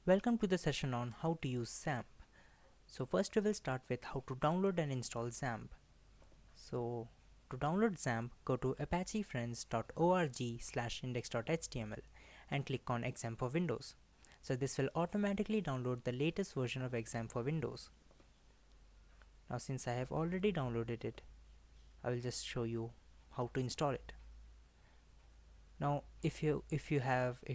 Welcome to the session on how to use XAMPP. So first we will start with how to download and install XAMPP. So to download XAMPP, go to apachefriends.org/index.html and click on XAMPP for Windows. So this will automatically download the latest version of XAMPP for Windows. Now since I have already downloaded it, I will just show you how to install it. Now if you're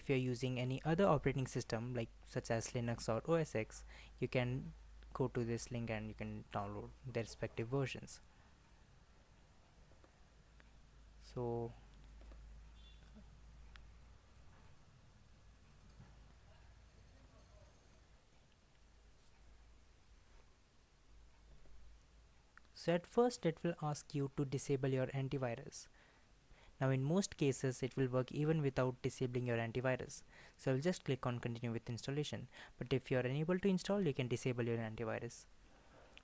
using any other operating system like such as Linux or OS X, you can go to this link and you can download their respective versions. So at first it will ask you to disable your antivirus. Now in most cases it will work even without disabling your antivirus. So I'll just click on continue with installation. But if you are unable to install, you can disable your antivirus.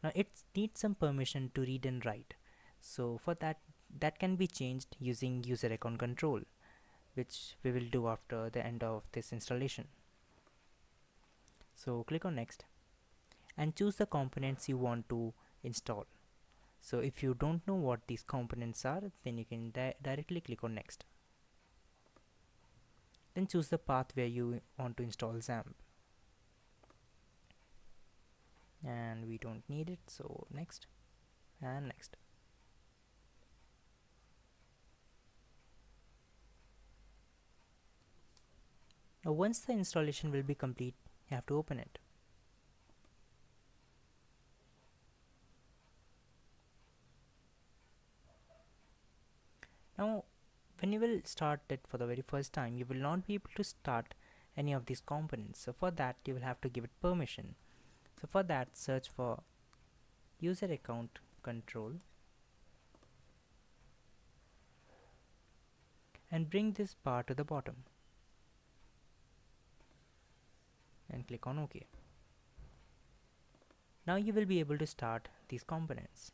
Now it needs some permission to read and write. So for that can be changed using user account control, which we will do after the end of this installation. So click on next and choose the components you want to install. So if you don't know what these components are, then you can directly click on next. Then choose the path where you want to install XAMPP. And we don't need it, so next and next. Now once the installation will be complete, you have to open it. Now when you will start it for the very first time, you will not be able to start any of these components. So for that you will have to give it permission. So for that, search for user account control and bring this bar to the bottom and click on OK. Now you will be able to start these components.